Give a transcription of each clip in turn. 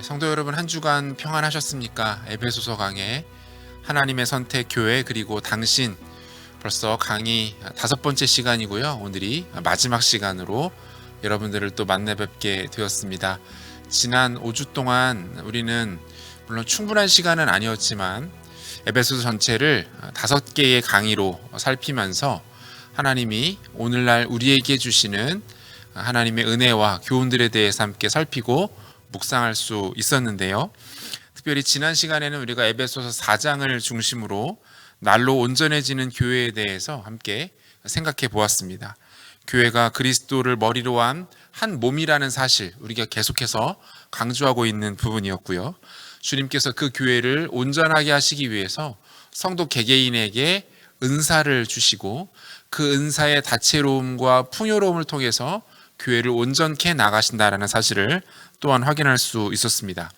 성도 여러분, 한 주간 평안하셨습니까? 에베소서 강해 하나님의 선택 교회 그리고 당신, 벌써 강의 5번째 시간이고요. 오늘이 마지막 시간으로 여러분들을 또 만나 뵙게 되었습니다. 지난 5주 동안 우리는 물론 충분한 시간은 아니었지만 에베소서 전체를 5개의 강의로 살피면서 하나님이 오늘날 우리에게 주시는 하나님의 은혜와 교훈들에 대해서 함께 살피고 묵상할 수 있었는데요. 특별히 지난 시간에는 우리가 에베소서 4장을 중심으로 날로 온전해지는 교회에 대해서 함께 생각해 보았습니다. 교회가 그리스도를 머리로 한 몸이라는 사실, 우리가 계속해서 강조하고 있는 부분이었고요. 주님께서 그 교회를 온전하게 하시기 위해서 성도 개개인에게 은사를 주시고 그 은사의 다채로움과 풍요로움을 통해서 교회를 온전케 나가신다라는 사실을 또한 확인할 수 있었습니다.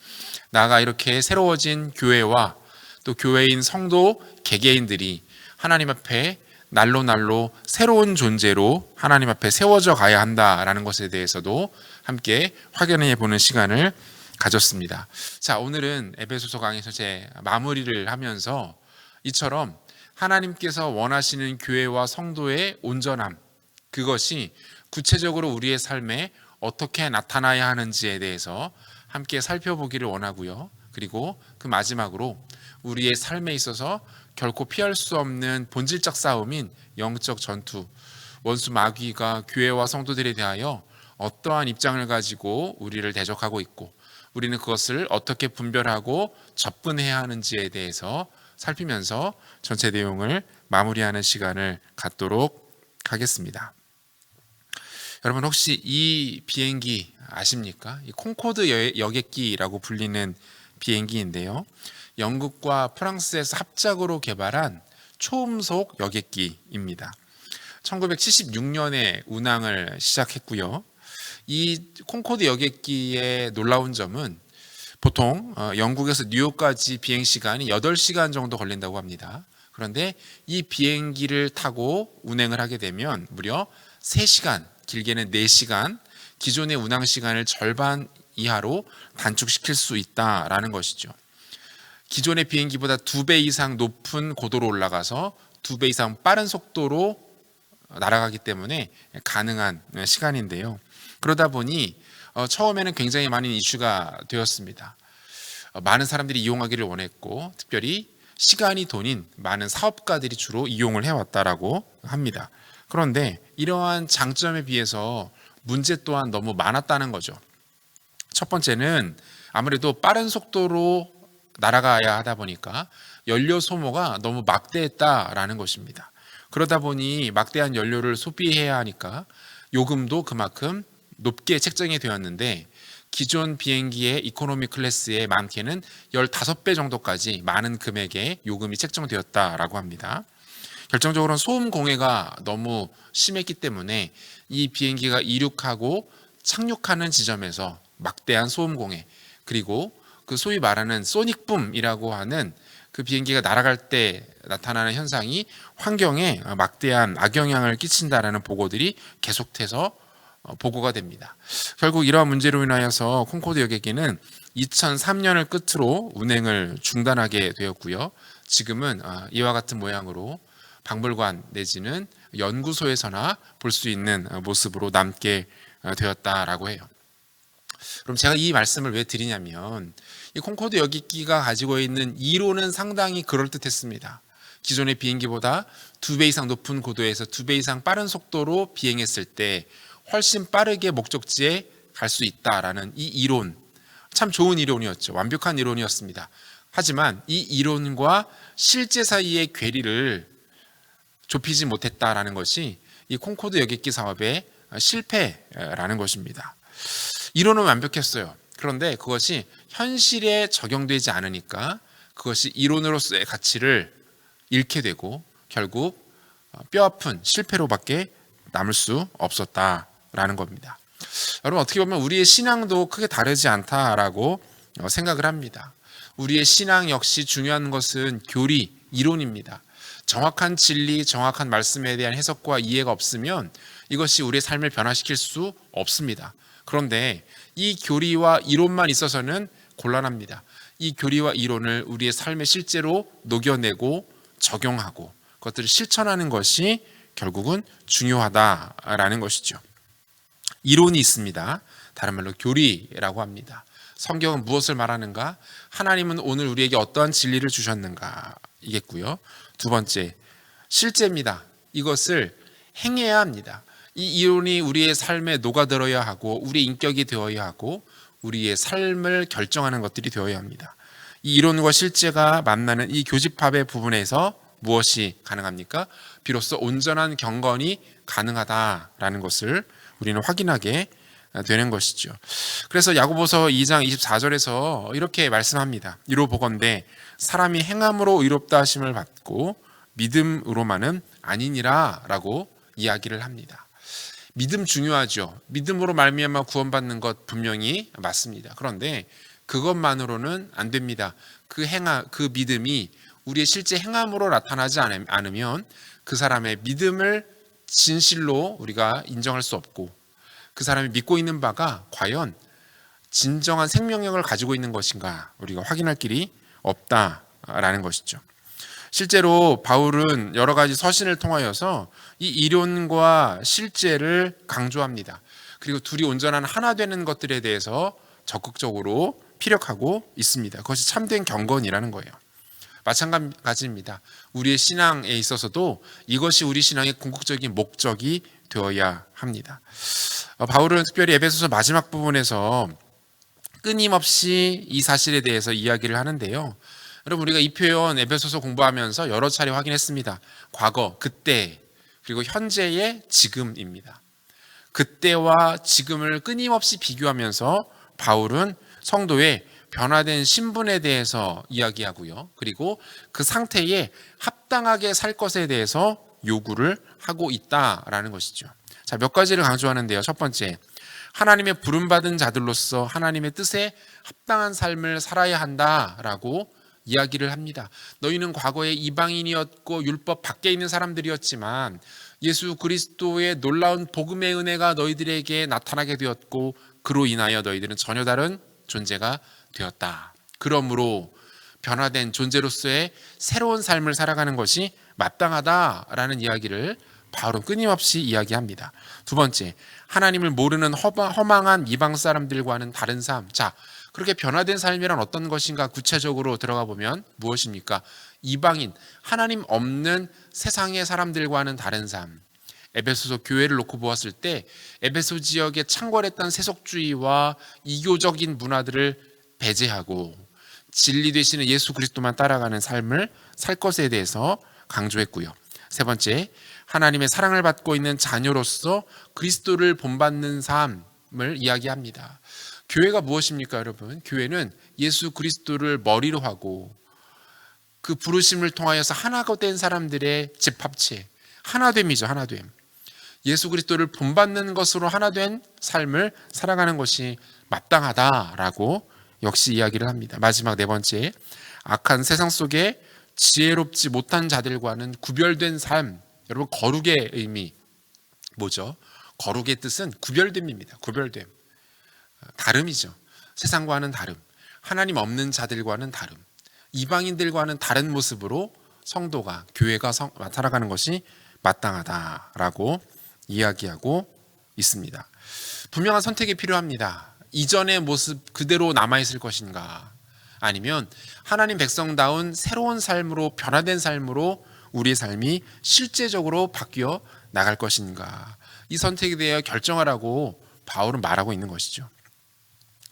나아가 이렇게 새로워진 교회와 또 교회인 성도 개개인들이 하나님 앞에 날로 새로운 존재로 하나님 앞에 세워져 가야 한다라는 것에 대해서도 함께 확인해 보는 시간을 가졌습니다. 자, 오늘은 에베소서 강의에서 제 마무리를 하면서 이처럼 하나님께서 원하시는 교회와 성도의 온전함, 그것이 구체적으로 우리의 삶에 어떻게 나타나야 하는지에 대해서 함께 살펴보기를 원하고요. 그리고 그 마지막으로 우리의 삶에 있어서 결코 피할 수 없는 본질적 싸움인 영적 전투, 원수 마귀가 교회와 성도들에 대하여 어떠한 입장을 가지고 우리를 대적하고 있고 우리는 그것을 어떻게 분별하고 접근해야 하는지에 대해서 살피면서 전체 내용을 마무리하는 시간을 갖도록 하겠습니다. 여러분, 혹시 이 비행기 아십니까? 이 콩코드 여객기라고 불리는 비행기인데요. 영국과 프랑스에서 합작으로 개발한 초음속 여객기입니다. 1976년에 운항을 시작했고요. 이 콩코드 여객기의 놀라운 점은 보통 영국에서 뉴욕까지 비행 시간이 8시간 정도 걸린다고 합니다. 그런데 이 비행기를 타고 운행을 하게 되면 무려 3시간, 길게는 4시간, 기존의 운항 시간을 절반 이하로 단축시킬 수 있다라는 것이죠. 기존의 비행기보다 2배 이상 높은 고도로 올라가서 2배 이상 빠른 속도로 날아가기 때문에 가능한 시간인데요. 그러다 보니 처음에는 굉장히 많은 이슈가 되었습니다. 많은 사람들이 이용하기를 원했고 특별히 시간이 돈인 많은 사업가들이 주로 이용을 해왔다라고 합니다. 그런데 이러한 장점에 비해서 문제 또한 너무 많았다는 거죠. 첫 번째는 아무래도 빠른 속도로 날아가야 하다 보니까 연료 소모가 너무 막대했다라는 것입니다. 그러다 보니 막대한 연료를 소비해야 하니까 요금도 그만큼 높게 책정이 되었는데 기존 비행기의 이코노미 클래스의 많게는 15배 정도까지 많은 금액의 요금이 책정되었다라고 합니다. 결정적으로는 소음 공해가 너무 심했기 때문에 이 비행기가 이륙하고 착륙하는 지점에서 막대한 소음 공해, 그리고 그 소위 말하는 소닉붐이라고 하는 그 비행기가 날아갈 때 나타나는 현상이 환경에 막대한 악영향을 끼친다라는 보고들이 계속해서 보고가 됩니다. 결국 이러한 문제로 인하여서 콩코드 여객기는 2003년을 끝으로 운행을 중단하게 되었고요. 지금은 이와 같은 모양으로 박물관 내지는 연구소에서나 볼 수 있는 모습으로 남게 되었다라고 해요. 그럼 제가 이 말씀을 왜 드리냐면 이 콩코드 여객기가 가지고 있는 이론은 상당히 그럴듯했습니다. 기존의 비행기보다 2배 이상 높은 고도에서 2배 이상 빠른 속도로 비행했을 때 훨씬 빠르게 목적지에 갈 수 있다라는 이 이론, 참 좋은 이론이었죠. 완벽한 이론이었습니다. 하지만 이 이론과 실제 사이의 괴리를 좁히지 못했다라는 것이 이 콩코드 여객기 사업의 실패라는 것입니다. 이론은 완벽했어요. 그런데 그것이 현실에 적용되지 않으니까 그것이 이론으로서의 가치를 잃게 되고 결국 뼈아픈 실패로밖에 남을 수 없었다라는 겁니다. 여러분, 어떻게 보면 우리의 신앙도 크게 다르지 않다라고 생각을 합니다. 우리의 신앙 역시 중요한 것은 교리, 이론입니다. 정확한 진리, 정확한 말씀에 대한 해석과 이해가 없으면 이것이 우리의 삶을 변화시킬 수 없습니다. 그런데 이 교리와 이론만 있어서는 곤란합니다. 이 교리와 이론을 우리의 삶에 실제로 녹여내고 적용하고 그것들을 실천하는 것이 결국은 중요하다라는 것이죠. 이론이 있습니다. 다른 말로 교리라고 합니다. 성경은 무엇을 말하는가? 하나님은 오늘 우리에게 어떠한 진리를 주셨는가? 이겠고요. 두 번째, 실제입니다. 이것을 행해야 합니다. 이 이론이 우리의 삶에 녹아들어야 하고 우리의 인격이 되어야 하고 우리의 삶을 결정하는 것들이 되어야 합니다. 이 이론과 실제가 만나는 이 교집합의 부분에서 무엇이 가능합니까? 비로소 온전한 경건이 가능하다라는 것을 우리는 확인하게 되는 것이죠. 그래서 야고보서 2장 24절에서 이렇게 말씀합니다. 이로 보건대 사람이 행함으로 의롭다 하심을 받고 믿음으로만은 아니니라 라고 이야기를 합니다. 믿음 중요하죠. 믿음으로 말미암아 구원받는 것 분명히 맞습니다. 그런데 그것만으로는 안 됩니다. 그 믿음이 우리의 실제 행함으로 나타나지 않으면 그 사람의 믿음을 진실로 우리가 인정할 수 없고 그 사람이 믿고 있는 바가 과연 진정한 생명력을 가지고 있는 것인가 우리가 확인할 길이 없다라는 것이죠. 실제로 바울은 여러 가지 서신을 통하여서 이 이론과 실제를 강조합니다. 그리고 둘이 온전한 하나 되는 것들에 대해서 적극적으로 피력하고 있습니다. 그것이 참된 경건이라는 거예요. 마찬가지입니다. 우리의 신앙에 있어서도 이것이 우리 신앙의 궁극적인 목적이 되어야 합니다. 바울은 특별히 에베소서 마지막 부분에서 끊임없이 이 사실에 대해서 이야기를 하는데요. 여러분 우리가 이 표현 에베소서 공부하면서 여러 차례 확인했습니다. 과거, 그때, 그리고 현재의 지금입니다. 그때와 지금을 끊임없이 비교하면서 바울은 성도의 변화된 신분에 대해서 이야기하고요. 그리고 그 상태에 합당하게 살 것에 대해서 요구를 하고 있다라는 것이죠. 자, 몇 가지를 강조하는데요. 첫 번째, 하나님의 부름받은 자들로서 하나님의 뜻에 합당한 삶을 살아야 한다라고 이야기를 합니다. 너희는 과거에 이방인이었고 율법 밖에 있는 사람들이었지만 예수 그리스도의 놀라운 복음의 은혜가 너희들에게 나타나게 되었고 그로 인하여 너희들은 전혀 다른 존재가 되었다. 그러므로 변화된 존재로서의 새로운 삶을 살아가는 것이 마땅하다라는 이야기를 바울은 끊임없이 이야기합니다. 두 번째, 하나님을 모르는 허망한 이방 사람들과는 다른 삶. 자, 그렇게 변화된 삶이란 어떤 것인가 구체적으로 들어가 보면 무엇입니까? 이방인, 하나님 없는 세상의 사람들과는 다른 삶. 에베소서 교회를 놓고 보았을 때 에베소 지역에 창궐했던 세속주의와 이교적인 문화들을 배제하고 진리 되시는 예수 그리스도만 따라가는 삶을 살 것에 대해서 강조했고요. 세 번째, 하나님의 사랑을 받고 있는 자녀로서 그리스도를 본받는 삶을 이야기합니다. 교회가 무엇입니까, 여러분? 교회는 예수 그리스도를 머리로 하고 그 부르심을 통하여서 하나가 된 사람들의 집합체, 하나됨이죠, 하나됨. 예수 그리스도를 본받는 것으로 하나된 삶을 살아가는 것이 마땅하다라고 역시 이야기를 합니다. 마지막 네 번째, 악한 세상 속에 지혜롭지 못한 자들과는 구별된 삶. 여러분, 거룩의 의미 뭐죠? 거룩의 뜻은 구별됨입니다. 구별됨. 다름이죠. 세상과는 다름. 하나님 없는 자들과는 다름. 이방인들과는 다른 모습으로 성도가, 교회가 살아가는 것이 마땅하다라고 이야기하고 있습니다. 분명한 선택이 필요합니다. 이전의 모습 그대로 남아있을 것인가, 아니면 하나님 백성다운 새로운 삶으로, 변화된 삶으로 우리의 삶이 실제적으로 바뀌어 나갈 것인가, 이 선택에 대해 결정하라고 바울은 말하고 있는 것이죠.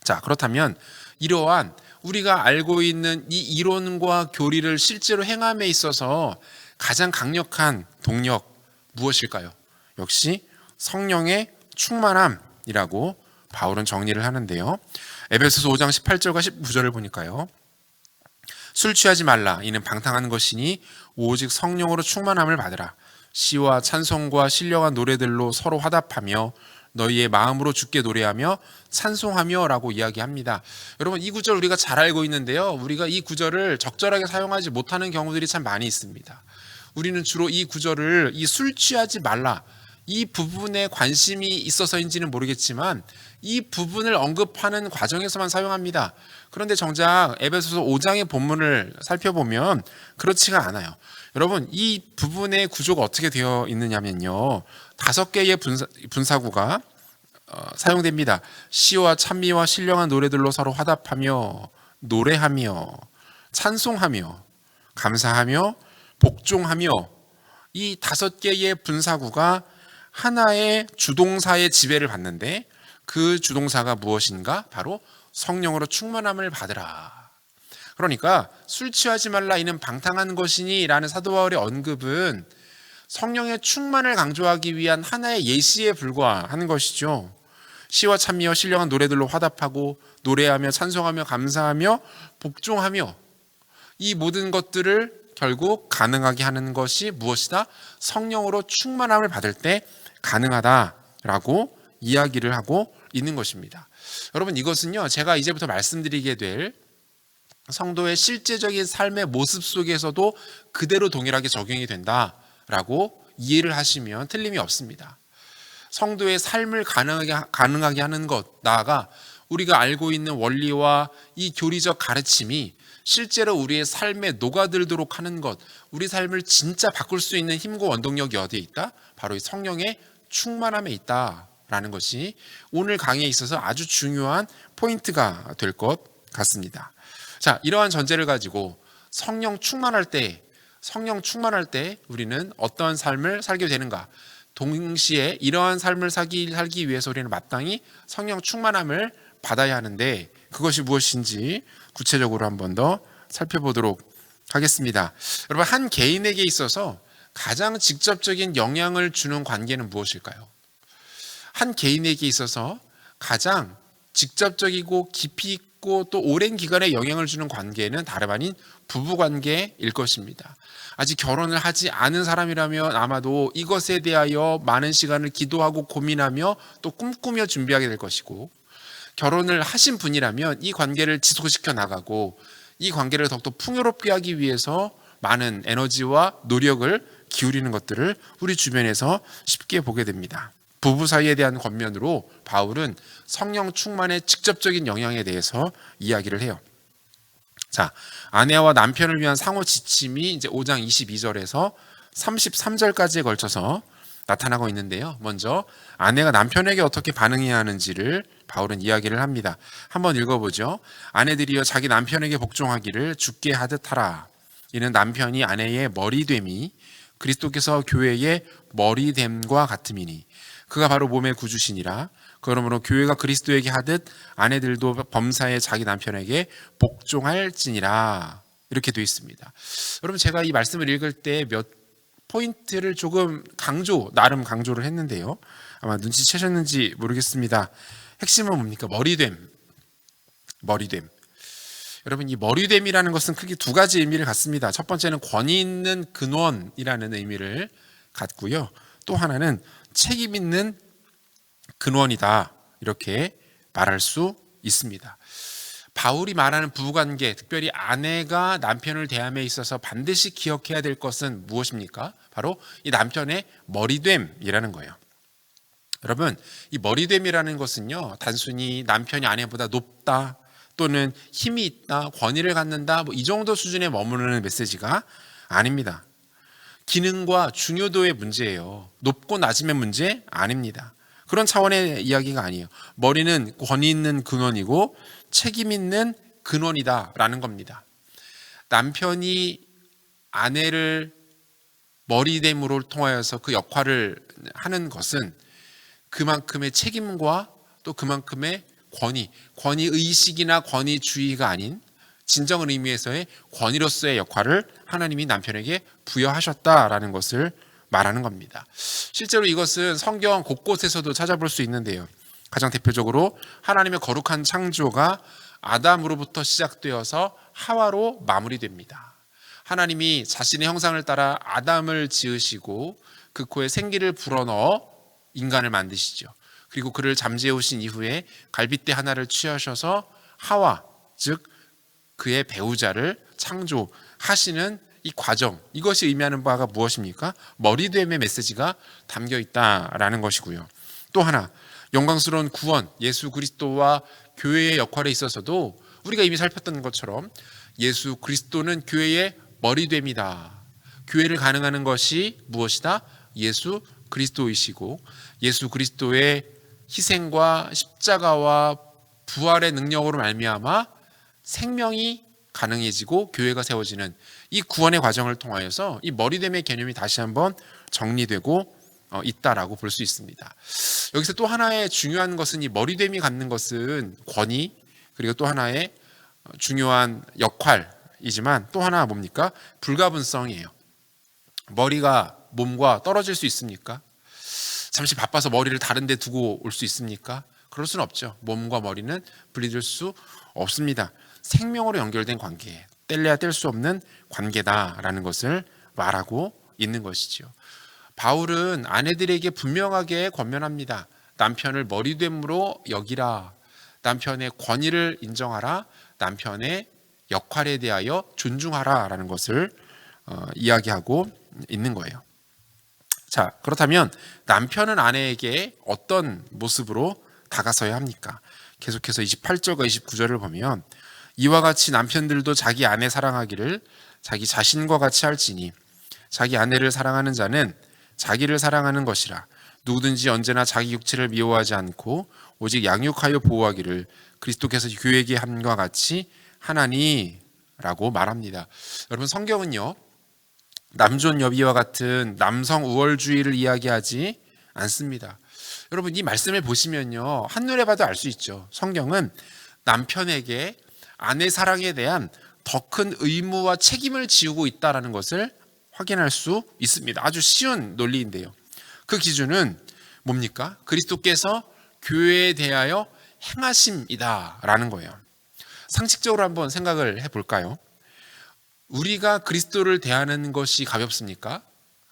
자, 그렇다면 이러한 우리가 알고 있는 이 이론과 교리를 실제로 행함에 있어서 가장 강력한 동력 무엇일까요? 역시 성령의 충만함이라고 바울은 정리를 하는데요. 에베소서 5장 18절과 19절을 보니까요. 술 취하지 말라. 이는 방탕한 것이니 오직 성령으로 충만함을 받으라. 시와 찬송과 신령한 노래들로 서로 화답하며 너희의 마음으로 주께 노래하며 찬송하며 라고 이야기합니다. 여러분, 이 구절 우리가 잘 알고 있는데요. 우리가 이 구절을 적절하게 사용하지 못하는 경우들이 참 많이 있습니다. 우리는 주로 이 구절을 이 술 취하지 말라, 이 부분에 관심이 있어서인지는 모르겠지만 이 부분을 언급하는 과정에서만 사용합니다. 그런데 정작 에베소서 5장의 본문을 살펴보면 그렇지가 않아요. 여러분, 이 부분의 구조가 어떻게 되어 있느냐면요, 5개의 분사구가 사용됩니다. 시와 찬미와 신령한 노래들로 서로 화답하며 노래하며 찬송하며 감사하며 복종하며, 이 5개의 분사구가 하나의 주동사의 지배를 받는데 그 주동사가 무엇인가? 바로 성령으로 충만함을 받으라. 그러니까 술 취하지 말라 이는 방탕한 것이니 라는 사도 바울의 언급은 성령의 충만을 강조하기 위한 하나의 예시에 불과하는 것이죠. 시와 찬미와 신령한 노래들로 화답하고 노래하며 찬송하며 감사하며 복종하며, 이 모든 것들을 결국 가능하게 하는 것이 무엇이다? 성령으로 충만함을 받을 때 가능하다라고 이야기를 하고 있는 것입니다. 여러분, 이것은요, 제가 이제부터 말씀드리게 될 성도의 실제적인 삶의 모습 속에서도 그대로 동일하게 적용이 된다라고 이해를 하시면 틀림이 없습니다. 성도의 삶을 가능하게 하는 것, 나아가 우리가 알고 있는 원리와 이 교리적 가르침이 실제로 우리의 삶에 녹아들도록 하는 것, 우리 삶을 진짜 바꿀 수 있는 힘과 원동력이 어디에 있다? 바로 이 성령의 충만함에 있다라는 것이 오늘 강의에 있어서 아주 중요한 포인트가 될 것 같습니다. 자, 이러한 전제를 가지고 성령 충만할 때 우리는 어떤 삶을 살게 되는가? 동시에 이러한 삶을 살기 위해서 우리는 마땅히 성령 충만함을 받아야 하는데 그것이 무엇인지 구체적으로 한 번 더 살펴보도록 하겠습니다. 여러분, 한 개인에게 있어서 가장 직접적인 영향을 주는 관계는 무엇일까요? 한 개인에게 있어서 가장 직접적이고 깊이 있고 또 오랜 기간에 영향을 주는 관계는 다름 아닌 부부관계일 것입니다. 아직 결혼을 하지 않은 사람이라면 아마도 이것에 대하여 많은 시간을 기도하고 고민하며 또 꿈꾸며 준비하게 될 것이고, 결혼을 하신 분이라면 이 관계를 지속시켜 나가고 이 관계를 더욱더 풍요롭게 하기 위해서 많은 에너지와 노력을 기울이는 것들을 우리 주변에서 쉽게 보게 됩니다. 부부 사이에 대한 권면으로 바울은 성령 충만의 직접적인 영향에 대해서 이야기를 해요. 자, 아내와 남편을 위한 상호 지침이 이제 5장 22절에서 33절까지에 걸쳐서 나타나고 있는데요. 먼저 아내가 남편에게 어떻게 반응해야 하는지를 바울은 이야기를 합니다. 한번 읽어보죠. 아내들이여 자기 남편에게 복종하기를 주께 하듯 하라. 이는 남편이 아내의 머리됨이 그리스도께서 교회의 머리됨과 같음이니 그가 바로 몸의 구주시니라. 그러므로 교회가 그리스도에게 하듯 아내들도 범사에 자기 남편에게 복종할지니라. 이렇게 되어 있습니다. 여러분, 제가 이 말씀을 읽을 때 몇 포인트를 조금 나름 강조를 했는데요. 아마 눈치채셨는지 모르겠습니다. 핵심은 뭡니까? 머리됨. 여러분, 이 머리됨이라는 것은 크게 2가지 의미를 갖습니다. 첫 번째는 권위 있는 근원이라는 의미를 갖고요. 또 하나는 책임 있는 근원이다, 이렇게 말할 수 있습니다. 바울이 말하는 부부관계, 특별히 아내가 남편을 대함에 있어서 반드시 기억해야 될 것은 무엇입니까? 바로 이 남편의 머리됨이라는 거예요. 여러분, 이 머리됨이라는 것은요, 단순히 남편이 아내보다 높다 또는 힘이 있다, 권위를 갖는다, 이 정도 수준에 머무르는 메시지가 아닙니다. 기능과 중요도의 문제예요. 높고 낮음의 문제 아닙니다. 그런 차원의 이야기가 아니에요. 머리는 권위 있는 근원이고 책임 있는 근원이다라는 겁니다. 남편이 아내를 머리됨으로 통하여서 그 역할을 하는 것은 그만큼의 책임과 또 그만큼의 권위의식이나 권위주의가 아닌 진정한 의미에서의 권위로서의 역할을 하나님이 남편에게 부여하셨다라는 것을 말하는 겁니다. 실제로 이것은 성경 곳곳에서도 찾아볼 수 있는데요. 가장 대표적으로 하나님의 거룩한 창조가 아담으로부터 시작되어서 하와로 마무리됩니다. 하나님이 자신의 형상을 따라 아담을 지으시고 그 코에 생기를 불어넣어 인간을 만드시죠. 그리고 그를 잠재우신 이후에 갈빗대 하나를 취하셔서 하와, 즉 그의 배우자를 창조하시는 이 과정, 이것이 의미하는 바가 무엇입니까? 머리됨의 메시지가 담겨 있다라는 것이고요. 또 하나, 영광스러운 구원, 예수 그리스도와 교회의 역할에 있어서도 우리가 이미 살폈던 것처럼 예수 그리스도는 교회의 머리됨이다. 교회를 가능하는 것이 무엇이다? 예수 그리스도이시고 예수 그리스도의 희생과 십자가와 부활의 능력으로 말미암아 생명이 가능해지고 교회가 세워지는 이 구원의 과정을 통하여서 이 머리됨의 개념이 다시 한번 정리되고 있다라고 볼 수 있습니다. 여기서 또 하나의 중요한 것은 이 머리됨이 갖는 것은 권위, 그리고 또 하나의 중요한 역할이지만 또 하나 뭡니까? 불가분성이에요. 머리가 몸과 떨어질 수 있습니까? 잠시 바빠서 머리를 다른 데 두고 올 수 있습니까? 그럴 수는 없죠. 몸과 머리는 분리될 수 없습니다. 생명으로 연결된 관계, 뗄래야 뗄 수 없는 관계다라는 것을 말하고 있는 것이지요. 바울은 아내들에게 분명하게 권면합니다. 남편을 머리됨으로 여기라. 남편의 권위를 인정하라. 남편의 역할에 대하여 존중하라라는 것을 이야기하고 있는 거예요. 자, 그렇다면 남편은 아내에게 어떤 모습으로 다가서야 합니까? 계속해서 28절과 29절을 보면 이와 같이 남편들도 자기 아내 사랑하기를 자기 자신과 같이 할지니 자기 아내를 사랑하는 자는 자기를 사랑하는 것이라. 누구든지 언제나 자기 육체를 미워하지 않고 오직 양육하여 보호하기를 그리스도께서 교회에게 함과 같이 하나니라고 말합니다. 여러분, 성경은요 남존 여비와 같은 남성 우월주의를 이야기하지 않습니다. 여러분, 이 말씀을 보시면요 한눈에 봐도 알 수 있죠. 성경은 남편에게 아내 사랑에 대한 더 큰 의무와 책임을 지우고 있다는 것을 확인할 수 있습니다. 아주 쉬운 논리인데요. 그 기준은 뭡니까? 그리스도께서 교회에 대하여 행하심이다라는 거예요. 상식적으로 한번 생각을 해볼까요? 우리가 그리스도를 대하는 것이 가볍습니까?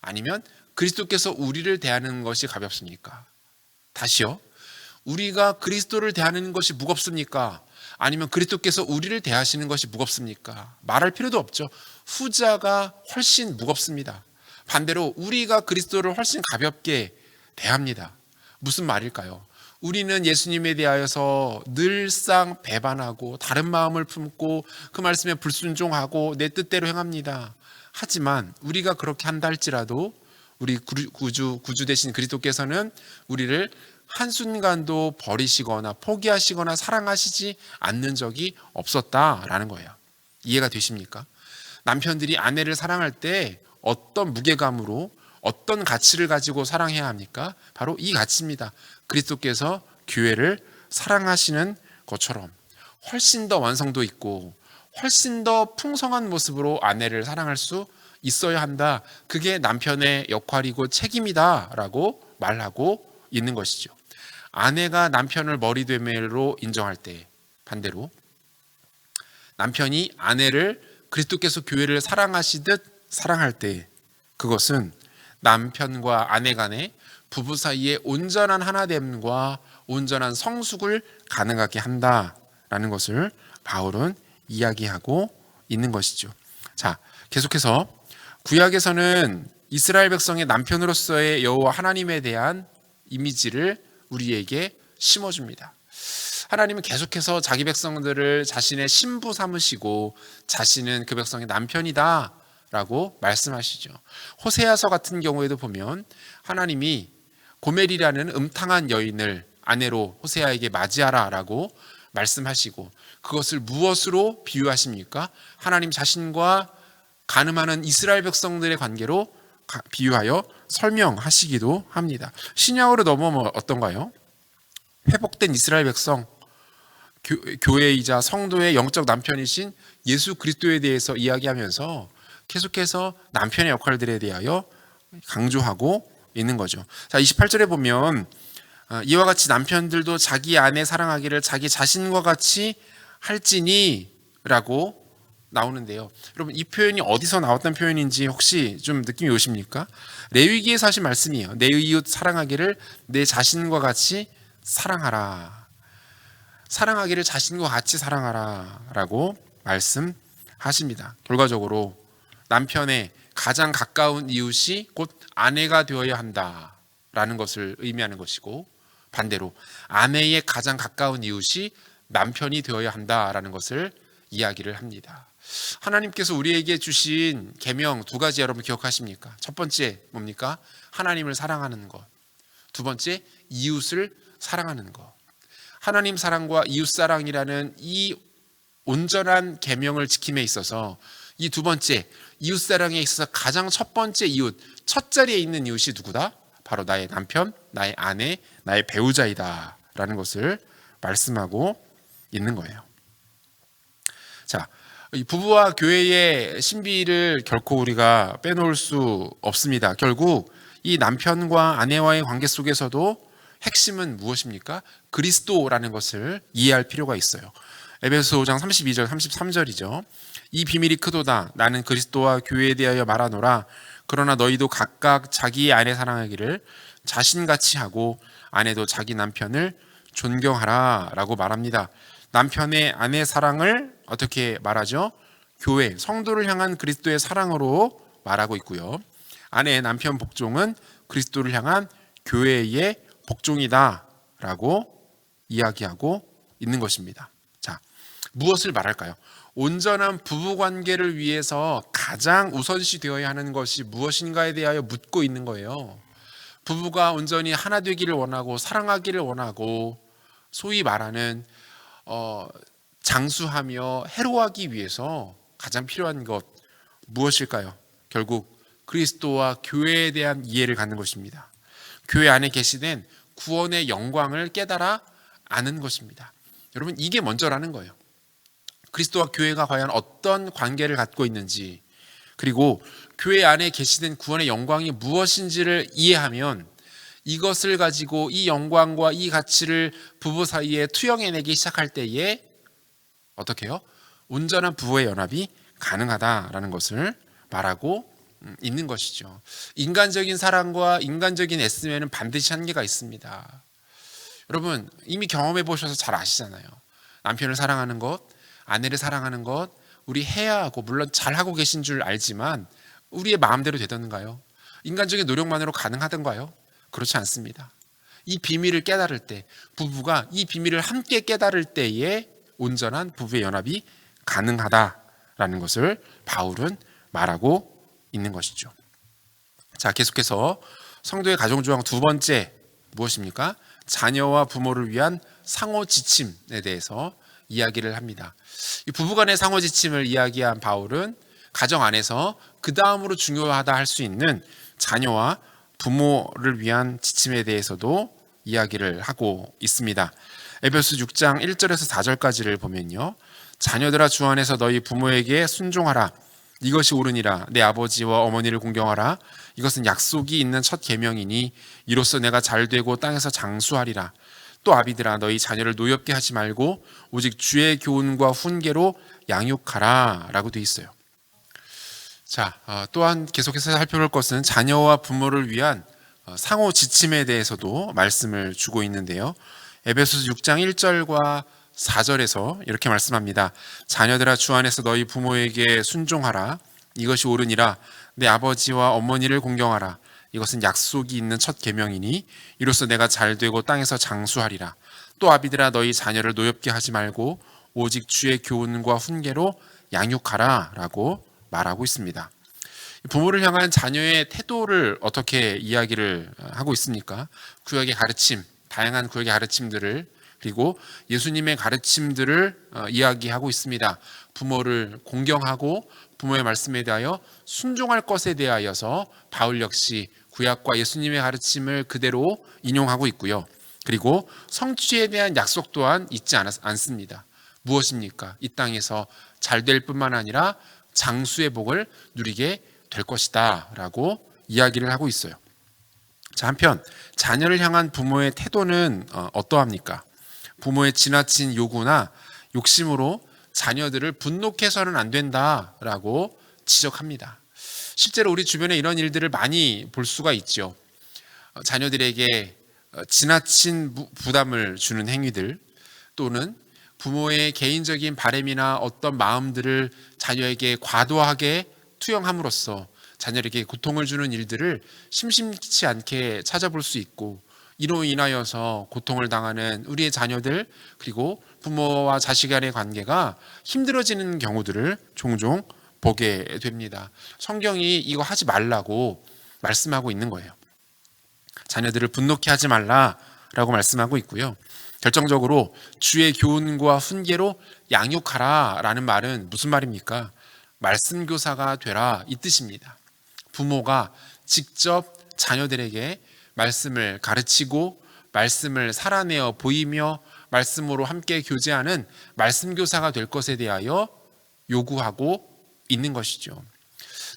아니면 그리스도께서 우리를 대하는 것이 가볍습니까? 다시요. 우리가 그리스도를 대하는 것이 무겁습니까? 아니면 그리스도께서 우리를 대하시는 것이 무겁습니까? 말할 필요도 없죠. 후자가 훨씬 무겁습니다. 반대로 우리가 그리스도를 훨씬 가볍게 대합니다. 무슨 말일까요? 우리는 예수님에 대하여서 늘상 배반하고 다른 마음을 품고 그 말씀에 불순종하고 내 뜻대로 행합니다. 하지만 우리가 그렇게 한다 할지라도 우리 구주 되신 그리스도께서는 우리를 한순간도 버리시거나 포기하시거나 사랑하시지 않는 적이 없었다라는 거예요. 이해가 되십니까? 남편들이 아내를 사랑할 때 어떤 무게감으로 어떤 가치를 가지고 사랑해야 합니까? 바로 이 가치입니다. 그리스도께서 교회를 사랑하시는 것처럼 훨씬 더 완성도 있고 훨씬 더 풍성한 모습으로 아내를 사랑할 수 있어야 한다. 그게 남편의 역할이고 책임이다라고 말하고 있는 것이죠. 아내가 남편을 머리되매로 인정할 때 반대로 남편이 아내를 그리스도께서 교회를 사랑하시듯 사랑할 때 그것은 남편과 아내 간의 부부 사이의 온전한 하나됨과 온전한 성숙을 가능하게 한다라는 것을 바울은 이야기하고 있는 것이죠. 자, 계속해서 구약에서는 이스라엘 백성의 남편으로서의 여호와 하나님에 대한 이미지를 우리에게 심어줍니다. 하나님은 계속해서 자기 백성들을 자신의 신부 삼으시고 자신은 그 백성의 남편이다 라고 말씀하시죠. 호세아서 같은 경우에도 보면 하나님이 고멜이라는 음탕한 여인을 아내로 호세아에게 맞이하라 라고 말씀하시고 그것을 무엇으로 비유하십니까? 하나님 자신과 간음하는 이스라엘 백성들의 관계로 비유하여 설명하시기도 합니다. 신약으로 넘어오면 어떤가요? 회복된 이스라엘 백성, 교회이자 성도의 영적 남편이신 예수 그리스도에 대해서 이야기하면서 계속해서 남편의 역할들에 대하여 강조하고 있는 거죠. 자, 28절에 보면 이와 같이 남편들도 자기 아내 사랑하기를 자기 자신과 같이 할지니 라고 나오는데요. 여러분, 이 표현이 어디서 나왔던 표현인지 혹시 좀 느낌이 오십니까? 레위기에서 하신 말씀이에요. 내 이웃 사랑하기를 내 자신과 같이 사랑하라. 사랑하기를 자신과 같이 사랑하라 라고 말씀하십니다. 결과적으로 남편의 가장 가까운 이웃이 곧 아내가 되어야 한다라는 것을 의미하는 것이고, 반대로 아내의 가장 가까운 이웃이 남편이 되어야 한다라는 것을 이야기를 합니다. 하나님께서 우리에게 주신 계명 두 가지 여러분 기억하십니까? 첫 번째 뭡니까? 하나님을 사랑하는 것. 두 번째, 이웃을 사랑하는 것. 하나님 사랑과 이웃 사랑이라는 이 온전한 계명을 지킴에 있어서 이 두 번째, 이웃 사랑에 있어서 가장 첫 번째 이웃, 첫 자리에 있는 이웃이 누구다? 바로 나의 남편, 나의 아내, 나의 배우자이다 라는 것을 말씀하고 있는 거예요. 자, 이 부부와 교회의 신비를 결코 우리가 빼놓을 수 없습니다. 결국 이 남편과 아내와의 관계 속에서도 핵심은 무엇입니까? 그리스도라는 것을 이해할 필요가 있어요. 에베소 5장 32절 33절이죠. 이 비밀이 크도다. 나는 그리스도와 교회에 대하여 말하노라. 그러나 너희도 각각 자기의 아내 사랑하기를 자신같이 하고 아내도 자기 남편을 존경하라 라고 말합니다. 남편의 아내 사랑을 어떻게 말하죠? 교회, 성도를 향한 그리스도의 사랑으로 말하고 있고요. 아내의 남편 복종은 그리스도를 향한 교회의 복종이다 라고 이야기하고 있는 것입니다. 자, 무엇을 말할까요? 온전한 부부관계를 위해서 가장 우선시 되어야 하는 것이 무엇인가에 대하여 묻고 있는 거예요. 부부가 온전히 하나 되기를 원하고 사랑하기를 원하고 소위 말하는 장수하며 해로하기 위해서 가장 필요한 것 무엇일까요? 결국 그리스도와 교회에 대한 이해를 갖는 것입니다. 교회 안에 계시된 구원의 영광을 깨달아 아는 것입니다. 여러분, 이게 먼저라는 거예요. 그리스도와 교회가 과연 어떤 관계를 갖고 있는지, 그리고 교회 안에 계시된 구원의 영광이 무엇인지를 이해하면 이것을 가지고 이 영광과 이 가치를 부부 사이에 투영해내기 시작할 때에 어떻게 해요? 온전한 부부의 연합이 가능하다라는 것을 말하고 있는 것이죠. 인간적인 사랑과 인간적인 애씀에는 반드시 한계가 있습니다. 여러분, 이미 경험해 보셔서 잘 아시잖아요. 남편을 사랑하는 것, 아내를 사랑하는 것, 우리 해야 하고 물론 잘하고 계신 줄 알지만 우리의 마음대로 되던가요? 인간적인 노력만으로 가능하던가요? 그렇지 않습니다. 이 비밀을 깨달을 때, 부부가 이 비밀을 함께 깨달을 때에 온전한 부부의 연합이 가능하다라는 것을 바울은 말하고 있는 것이죠. 자, 계속해서 성도의 가정조항 두 번째 무엇입니까? 자녀와 부모를 위한 상호 지침에 대해서 이야기를 합니다. 이 부부간의 상호 지침을 이야기한 바울은 가정 안에서 그 다음으로 중요하다 할 수 있는 자녀와 부모를 위한 지침에 대해서도 이야기를 하고 있습니다. 에베소 6장 1절에서 4절까지를 보면요, 자녀들아 주 안에서 너희 부모에게 순종하라. 이것이 옳으니라. 내 아버지와 어머니를 공경하라. 이것은 약속이 있는 첫 계명이니 이로써 내가 잘되고 땅에서 장수하리라. 또 아비들아 너희 자녀를 노엽게 하지 말고 오직 주의 교훈과 훈계로 양육하라 라고 되어 있어요. 자, 또한 계속해서 살펴볼 것은 자녀와 부모를 위한 상호 지침에 대해서도 말씀을 주고 있는데요. 에베소서 6장 1절과 4절에서 이렇게 말씀합니다. 자녀들아 주 안에서 너희 부모에게 순종하라. 이것이 옳으니라. 내 아버지와 어머니를 공경하라. 이것은 약속이 있는 첫 계명이니 이로써 내가 잘되고 땅에서 장수하리라. 또 아비들아 너희 자녀를 노엽게 하지 말고 오직 주의 교훈과 훈계로 양육하라 라고 말하고 있습니다. 부모를 향한 자녀의 태도를 어떻게 이야기를 하고 있습니까? 구약의 가르침, 다양한 구약의 가르침들을, 그리고 예수님의 가르침들을 이야기하고 있습니다. 부모를 공경하고 부모의 말씀에 대하여 순종할 것에 대하여서 바울 역시 구약과 예수님의 가르침을 그대로 인용하고 있고요. 그리고 성취에 대한 약속 또한 잊지 않습니다. 무엇입니까? 이 땅에서 잘 될 뿐만 아니라 장수의 복을 누리게 될 것이다 라고 이야기를 하고 있어요. 자, 한편 자녀를 향한 부모의 태도는 어떠합니까? 부모의 지나친 요구나 욕심으로 자녀들을 분노케 해서는 안 된다라고 지적합니다. 실제로 우리 주변에 이런 일들을 많이 볼 수가 있죠. 자녀들에게 지나친 부담을 주는 행위들, 또는 부모의 개인적인 바람이나 어떤 마음들을 자녀에게 과도하게 투영함으로써 자녀에게 고통을 주는 일들을 심심치 않게 찾아볼 수 있고, 이로 인하여서 고통을 당하는 우리의 자녀들, 그리고 부모와 자식 간의 관계가 힘들어지는 경우들을 종종 보게 됩니다. 성경이 이거 하지 말라고 말씀하고 있는 거예요. 자녀들을 분노케 하지 말라라고 말씀하고 있고요. 결정적으로 주의 교훈과 훈계로 양육하라라는 말은 무슨 말입니까? 말씀 교사가 되라, 이 뜻입니다. 부모가 직접 자녀들에게 말씀을 가르치고 말씀을 살아내어 보이며 말씀으로 함께 교제하는 말씀 교사가 될 것에 대하여 요구하고 있는 것이죠.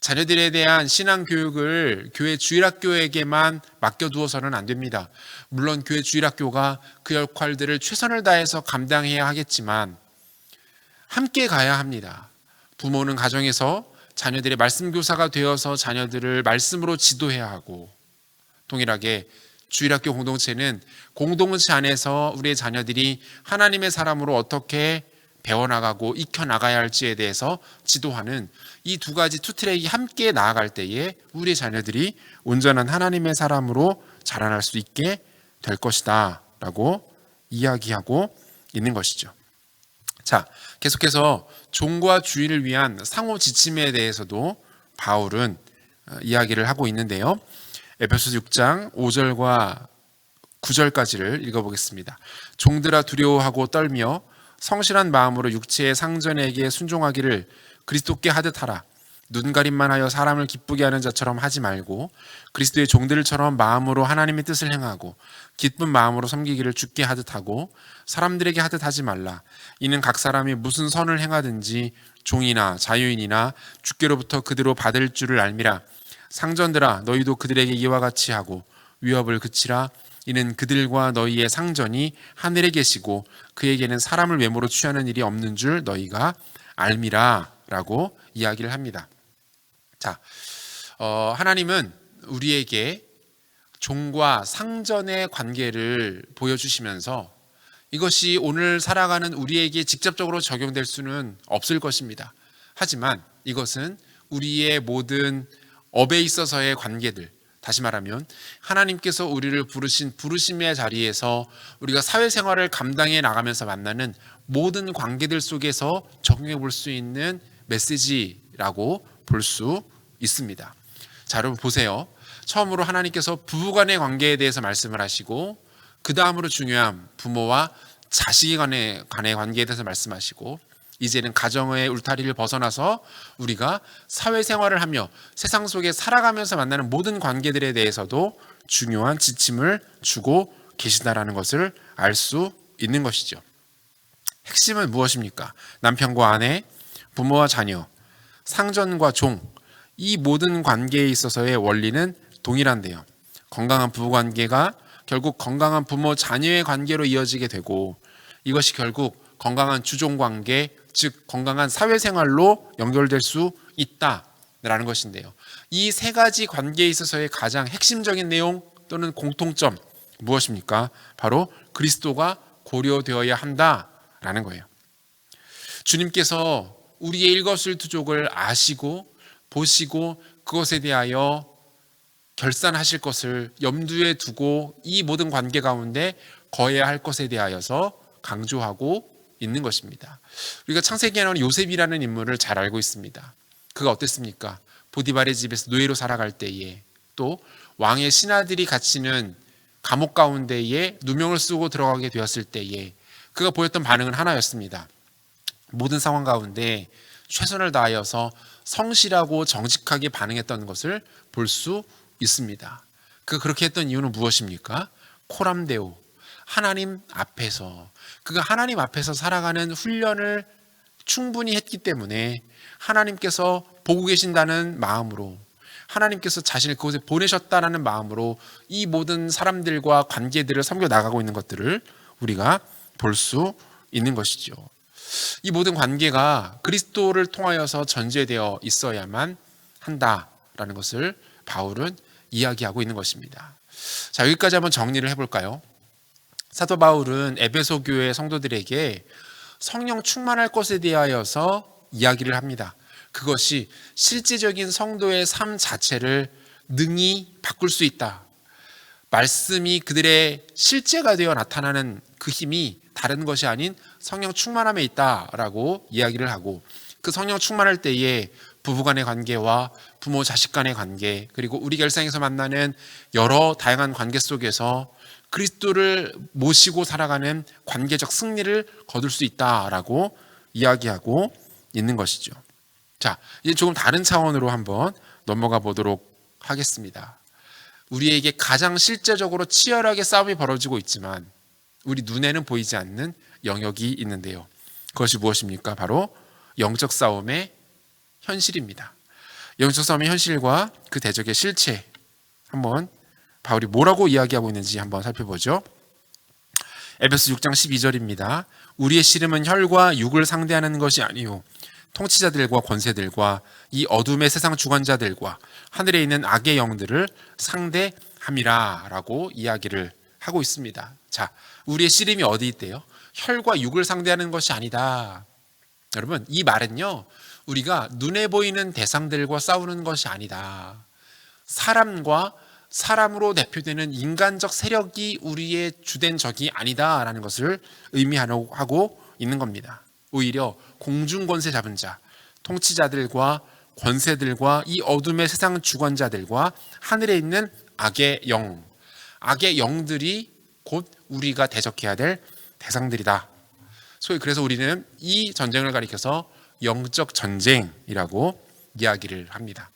자녀들에 대한 신앙 교육을 교회 주일학교에게만 맡겨두어서는 안 됩니다. 물론 교회 주일학교가 그 역할들을 최선을 다해서 감당해야 하겠지만 함께 가야 합니다. 부모는 가정에서 자녀들의 말씀 교사가 되어서 자녀들을 말씀으로 지도해야 하고, 동일하게 주일학교 공동체는 공동체 안에서 우리의 자녀들이 하나님의 사람으로 어떻게 배워나가고 익혀나가야 할지에 대해서 지도하는 이 두 가지 투트랙이 함께 나아갈 때에 우리의 자녀들이 온전한 하나님의 사람으로 자라날 수 있게 될 것이다 라고 이야기하고 있는 것이죠. 자, 계속해서 종과 주인을 위한 상호 지침에 대해서도 바울은 이야기를 하고 있는데요. 에베소서 6장 5절과 9절까지를 읽어보겠습니다. 종들아 두려워하고 떨며 성실한 마음으로 육체의 상전에게 순종하기를 그리스도께 하듯 하라. 눈가림만 하여 사람을 기쁘게 하는 자처럼 하지 말고 그리스도의 종들처럼 마음으로 하나님의 뜻을 행하고 기쁜 마음으로 섬기기를 주께 하듯 하고 사람들에게 하듯 하지 말라. 이는 각 사람이 무슨 선을 행하든지 종이나 자유인이나 주께로부터 그대로 받을 줄을 알미라. 상전들아 너희도 그들에게 이와 같이 하고 위협을 그치라. 이는 그들과 너희의 상전이 하늘에 계시고 그에게는 사람을 외모로 취하는 일이 없는 줄 너희가 알미라 라고 이야기를 합니다. 자, 하나님은 우리에게 종과 상전의 관계를 보여주시면서 이것이 오늘 살아가는 우리에게 직접적으로 적용될 수는 없을 것입니다. 하지만 이것은 우리의 모든 업에 있어서의 관계들, 다시 말하면 하나님께서 우리를 부르신 부르심의 자리에서 우리가 사회생활을 감당해 나가면서 만나는 모든 관계들 속에서 적용해 볼 수 있는 메시지라고 볼 수 있습니다. 자, 여러분 보세요. 처음으로 하나님께서 부부간의 관계에 대해서 말씀을 하시고 그 다음으로 중요한 부모와 자식 간의 관계에 대해서 말씀하시고 이제는 가정의 울타리를 벗어나서 우리가 사회생활을 하며 세상 속에 살아가면서 만나는 모든 관계들에 대해서도 중요한 지침을 주고 계시다라는 것을 알 수 있는 것이죠. 핵심은 무엇입니까? 남편과 아내, 부모와 자녀, 상전과 종, 이 모든 관계에 있어서의 원리는 동일한데요. 건강한 부부관계가 결국 건강한 부모 자녀의 관계로 이어지게 되고 이것이 결국 건강한 주종관계, 즉 건강한 사회생활로 연결될 수 있다라는 것인데요. 이 세 가지 관계에 있어서의 가장 핵심적인 내용 또는 공통점 무엇입니까? 바로 그리스도가 고려되어야 한다라는 거예요. 주님께서 우리의 일거수일투족을 아시고 보시고 그것에 대하여 결산하실 것을 염두에 두고 이 모든 관계 가운데 거해야 할 것에 대하여서 강조하고 있는 것입니다. 우리가 창세기에 나오는 요셉이라는 인물을 잘 알고 있습니다. 그가 어땠습니까? 보디발의 집에서 노예로 살아갈 때에, 또 왕의 신하들이 갇히는 감옥 가운데에 누명을 쓰고 들어가게 되었을 때에 그가 보였던 반응은 하나였습니다. 모든 상황 가운데 최선을 다하여서 성실하고 정직하게 반응했던 것을 볼 수 있습니다. 그가 그렇게 했던 이유는 무엇입니까? 코람데오, 하나님 앞에서, 그가 하나님 앞에서 살아가는 훈련을 충분히 했기 때문에 하나님께서 보고 계신다는 마음으로, 하나님께서 자신을 그곳에 보내셨다라는 마음으로 이 모든 사람들과 관계들을 섬겨 나가고 있는 것들을 우리가 볼 수 있는 것이죠. 이 모든 관계가 그리스도를 통하여서 전제되어 있어야만 한다라는 것을 바울은 이야기하고 있는 것입니다. 자, 여기까지 한번 정리를 해볼까요? 사도 바울은 에베소 교회 성도들에게 성령 충만할 것에 대하여서 이야기를 합니다. 그것이 실제적인 성도의 삶 자체를 능히 바꿀 수 있다. 말씀이 그들의 실제가 되어 나타나는 그 힘이 다른 것이 아닌 성령 충만함에 있다라고 이야기를 하고, 그 성령 충만할 때에 부부간의 관계와 부모 자식 간의 관계, 그리고 우리 일상에서 만나는 여러 다양한 관계 속에서 그리스도를 모시고 살아가는 관계적 승리를 거둘 수 있다라고 이야기하고 있는 것이죠. 자, 이제 조금 다른 차원으로 한번 넘어가 보도록 하겠습니다. 우리에게 가장 실제적으로 치열하게 싸움이 벌어지고 있지만 우리 눈에는 보이지 않는 영역이 있는데요. 그것이 무엇입니까? 바로 영적 싸움의 현실입니다. 영적 싸움의 현실과 그 대적의 실체, 한번 바울이 뭐라고 이야기하고 있는지 한번 살펴보죠. 에베소 6장 12절입니다. 우리의 씨름은 혈과 육을 상대하는 것이 아니요 통치자들과 권세들과 이 어둠의 세상 주관자들과 하늘에 있는 악의 영들을 상대함이라 라고 이야기를 하고 있습니다. 자, 우리의 씨름이 어디 있대요? 혈과 육을 상대하는 것이 아니다. 여러분, 이 말은요, 우리가 눈에 보이는 대상들과 싸우는 것이 아니다. 사람과 사람으로 대표되는 인간적 세력이 우리의 주된 적이 아니다라는 것을 의미하고 있는 겁니다. 오히려 공중권세 잡은 자, 통치자들과 권세들과 이 어둠의 세상 주관자들과 하늘에 있는 악의 영들이 곧 우리가 대적해야 될 대상들이다. 소위 그래서 우리는 이 전쟁을 가리켜서 영적 전쟁이라고 이야기를 합니다.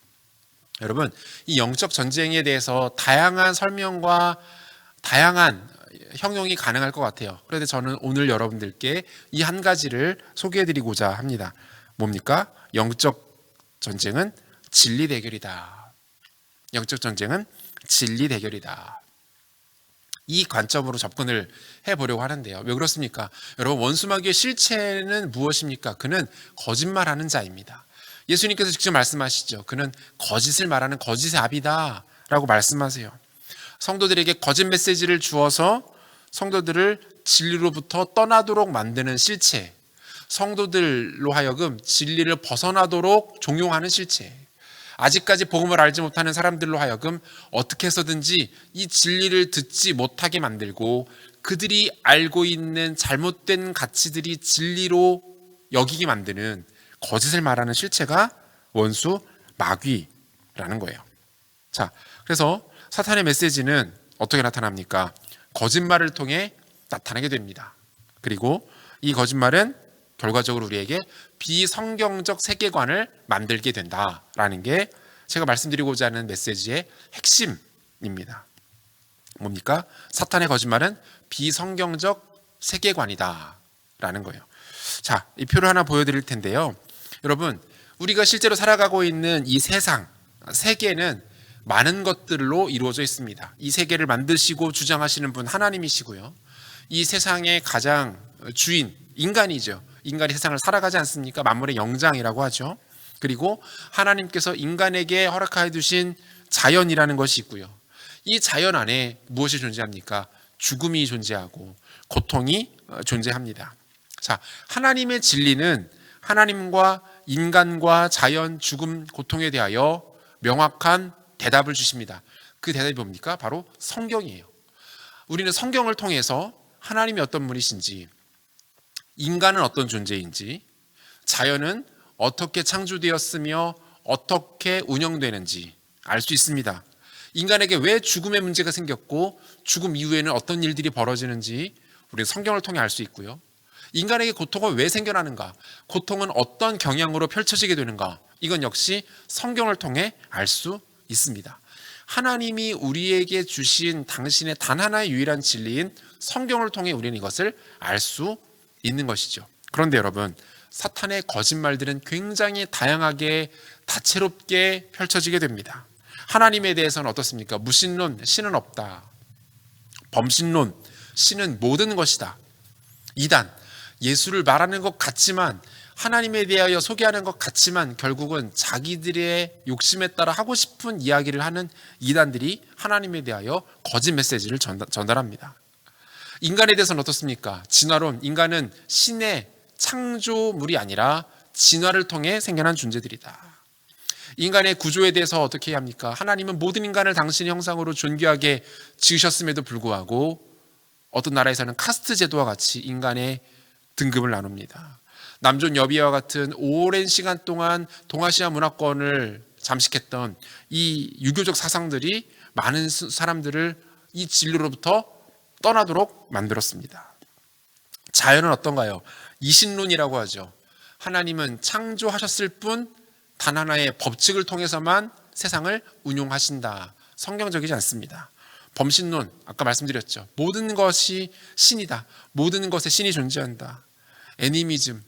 여러분, 이 영적 전쟁에 대해서 다양한 설명과 다양한 형용이 가능할 것 같아요. 그런데 저는 오늘 여러분들께 이 한 가지를 소개해드리고자 합니다. 뭡니까? 영적 전쟁은 진리 대결이다. 영적 전쟁은 진리 대결이다. 이 관점으로 접근을 해보려고 하는데요. 왜 그렇습니까? 여러분, 원수마귀의 실체는 무엇입니까? 그는 거짓말하는 자입니다. 예수님께서 직접 말씀하시죠. 그는 거짓을 말하는 거짓의 아비다 라고 말씀하세요. 성도들에게 거짓 메시지를 주어서 성도들을 진리로부터 떠나도록 만드는 실체, 성도들로 하여금 진리를 벗어나도록 종용하는 실체, 아직까지 복음을 알지 못하는 사람들로 하여금 어떻게 해서든지 이 진리를 듣지 못하게 만들고 그들이 알고 있는 잘못된 가치들이 진리로 여기게 만드는 거짓을 말하는 실체가 원수 마귀라는 거예요. 자, 그래서 사탄의 메시지는 어떻게 나타납니까? 거짓말을 통해 나타나게 됩니다. 그리고 이 거짓말은 결과적으로 우리에게 비성경적 세계관을 만들게 된다라는 게 제가 말씀드리고자 하는 메시지의 핵심입니다. 뭡니까? 사탄의 거짓말은 비성경적 세계관이다라는 거예요. 자, 이 표를 하나 보여드릴 텐데요. 여러분, 우리가 실제로 살아가고 있는 이 세상, 세계는 많은 것들로 이루어져 있습니다. 이 세계를 만드시고 주장하시는 분 하나님이시고요. 이 세상의 가장 주인, 인간이죠. 인간이 세상을 살아가지 않습니까? 만물의 영장이라고 하죠. 그리고 하나님께서 인간에게 허락하여 두신 자연이라는 것이 있고요. 이 자연 안에 무엇이 존재합니까? 죽음이 존재하고 고통이 존재합니다. 자, 하나님의 진리는 하나님과 인간과 자연, 죽음, 고통에 대하여 명확한 대답을 주십니다. 그 대답이 뭡니까? 바로 성경이에요. 우리는 성경을 통해서 하나님이 어떤 분이신지, 인간은 어떤 존재인지, 자연은 어떻게 창조되었으며 어떻게 운영되는지 알 수 있습니다. 인간에게 왜 죽음의 문제가 생겼고 죽음 이후에는 어떤 일들이 벌어지는지 우리는 성경을 통해 알 수 있고요. 인간에게 고통은 왜 생겨나는가, 고통은 어떤 경향으로 펼쳐지게 되는가, 이건 역시 성경을 통해 알 수 있습니다. 하나님이 우리에게 주신 당신의 단 하나의 유일한 진리인 성경을 통해 우리는 이것을 알 수 있는 것이죠. 그런데 여러분, 사탄의 거짓말들은 굉장히 다양하게 다채롭게 펼쳐지게 됩니다. 하나님에 대해서는 어떻습니까? 무신론, 신은 없다. 범신론, 신은 모든 것이다. 이단, 예수를 말하는 것 같지만, 하나님에 대하여 소개하는 것 같지만 결국은 자기들의 욕심에 따라 하고 싶은 이야기를 하는 이단들이 하나님에 대하여 거짓 메시지를 전달합니다. 인간에 대해서는 어떻습니까? 진화론, 인간은 신의 창조물이 아니라 진화를 통해 생겨난 존재들이다. 인간의 구조에 대해서 어떻게 해야 합니까? 하나님은 모든 인간을 당신의 형상으로 존귀하게 지으셨음에도 불구하고 어떤 나라에서는 카스트 제도와 같이 인간의 등급을 나눕니다. 남존 여비와 같은 오랜 시간 동안 동아시아 문화권을 잠식했던 이 유교적 사상들이 많은 사람들을 이 진리로부터 떠나도록 만들었습니다. 자연은 어떤가요? 이신론이라고 하죠. 하나님은 창조하셨을 뿐 단 하나의 법칙을 통해서만 세상을 운용하신다. 성경적이지 않습니다. 범신론, 아까 말씀드렸죠. 모든 것이 신이다. 모든 것에 신이 존재한다. 애니미즘,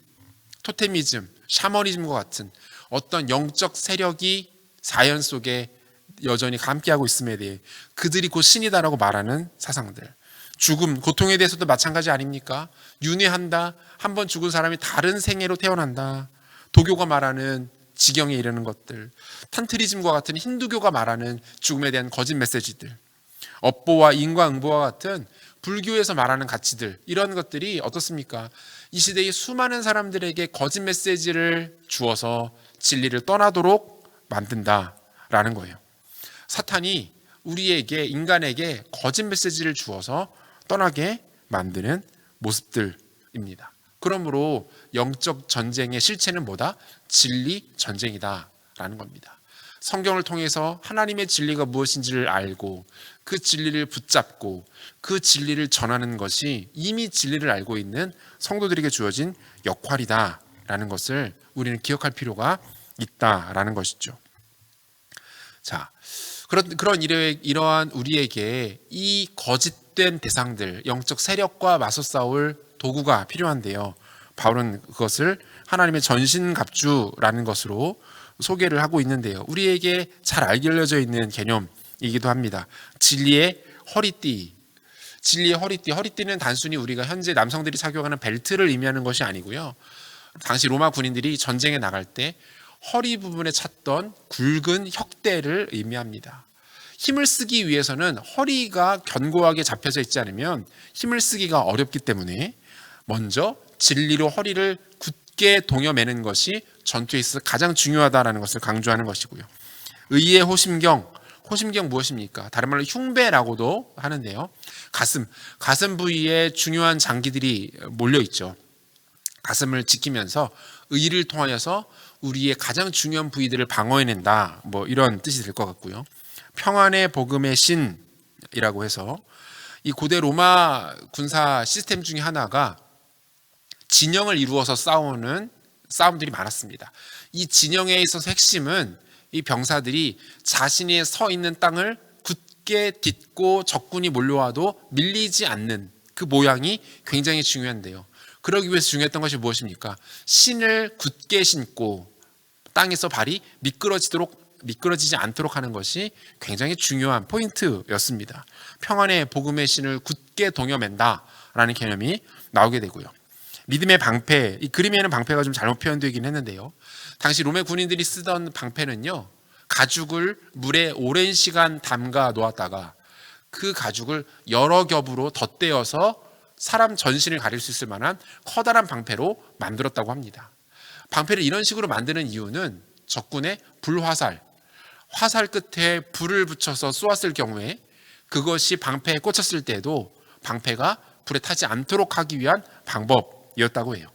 토테미즘, 샤머니즘과 같은 어떤 영적 세력이 자연 속에 여전히 함께하고 있음에 대해 그들이 곧 신이다라고 말하는 사상들. 죽음, 고통에 대해서도 마찬가지 아닙니까? 윤회한다. 한 번 죽은 사람이 다른 생애로 태어난다. 도교가 말하는 지경에 이르는 것들, 탄트리즘과 같은 힌두교가 말하는 죽음에 대한 거짓 메시지들, 업보와 인과응보와 같은 불교에서 말하는 가치들, 이런 것들이 어떻습니까? 이 시대의 수많은 사람들에게 거짓 메시지를 주어서 진리를 떠나도록 만든다라는 거예요. 사탄이 우리에게, 인간에게 거짓 메시지를 주어서 떠나게 만드는 모습들입니다. 그러므로 영적 전쟁의 실체는 뭐다? 진리 전쟁이다라는 겁니다. 성경을 통해서 하나님의 진리가 무엇인지를 알고 그 진리를 붙잡고 그 진리를 전하는 것이 이미 진리를 알고 있는 성도들에게 주어진 역할이다라는 것을 우리는 기억할 필요가 있다라는 것이죠. 자, 이러한 우리에게 이 거짓된 대상들, 영적 세력과 맞서 싸울 도구가 필요한데요. 바울은 그것을 하나님의 전신갑주라는 것으로 소개를 하고 있는데요. 우리에게 잘 알려져 있는 개념이기도 합니다. 진리의 허리띠. 진리의 허리띠. 허리띠는 단순히 우리가 현재 남성들이 착용하는 벨트를 의미하는 것이 아니고요. 당시 로마 군인들이 전쟁에 나갈 때 허리 부분에 찼던 굵은 혁대를 의미합니다. 힘을 쓰기 위해서는 허리가 견고하게 잡혀져 있지 않으면 힘을 쓰기가 어렵기 때문에 먼저 진리로 허리를 굳게 동여매는 것이 전투에 있어서 가장 중요하다는 것을 강조하는 것이고요. 의의 호심경, 호심경 무엇입니까? 다른 말로 흉배라고도 하는데요. 가슴 부위에 중요한 장기들이 몰려 있죠. 가슴을 지키면서 의를 통하여서 우리의 가장 중요한 부위들을 방어해낸다. 이런 뜻이 될 것 같고요. 평안의 복음의 신이라고 해서 이 고대 로마 군사 시스템 중에 하나가 진영을 이루어서 싸우는 싸움들이 많았습니다. 이 진영에 있어서 핵심은 이 병사들이 자신이 서 있는 땅을 굳게 딛고 적군이 몰려와도 밀리지 않는 그 모양이 굉장히 중요한데요. 그러기 위해서 중요했던 것이 무엇입니까? 신을 굳게 신고 땅에서 발이 미끄러지지 않도록 하는 것이 굉장히 중요한 포인트였습니다. 평안의 복음의 신을 굳게 동여맨다라는 개념이 나오게 되고요. 믿음의 방패, 이 그림에는 방패가 좀 잘못 표현되긴 했는데요. 당시 로마 군인들이 쓰던 방패는요, 가죽을 물에 오랜 시간 담가 놓았다가 그 가죽을 여러 겹으로 덧대어서 사람 전신을 가릴 수 있을 만한 커다란 방패로 만들었다고 합니다. 방패를 이런 식으로 만드는 이유는 적군의 불화살, 화살 끝에 불을 붙여서 쏘았을 경우에 그것이 방패에 꽂혔을 때에도 방패가 불에 타지 않도록 하기 위한 방법이었다고 해요.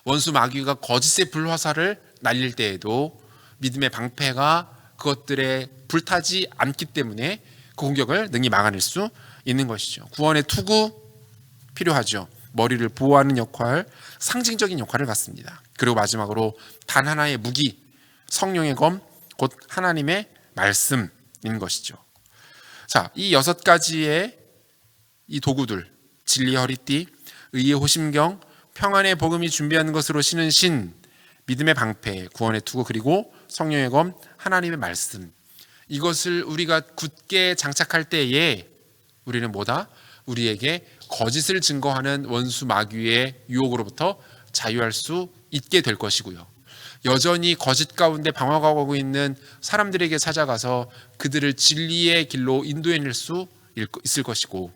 원수 마귀가 거짓의 불화살을 날릴 때에도 믿음의 방패가 그것들에 불타지 않기 때문에 그 공격을 능히 막아낼 수 있는 것이죠. 구원의 투구 필요하죠. 머리를 보호하는 역할, 상징적인 역할을 갖습니다. 그리고 마지막으로 단 하나의 무기, 성령의 검, 곧 하나님의 말씀인 것이죠. 자, 이 6가지의 이 도구들, 진리의 허리띠, 의의 호심경, 평안의 복음이 준비하는 것으로 신은 신, 믿음의 방패, 구원의 투구, 그리고 성령의 검, 하나님의 말씀. 이것을 우리가 굳게 장착할 때에 우리는 뭐다? 우리에게 거짓을 증거하는 원수 마귀의 유혹으로부터 자유할 수 있게 될 것이고요. 여전히 거짓 가운데 방황하고 있는 사람들에게 찾아가서 그들을 진리의 길로 인도해낼 수 있을 것이고,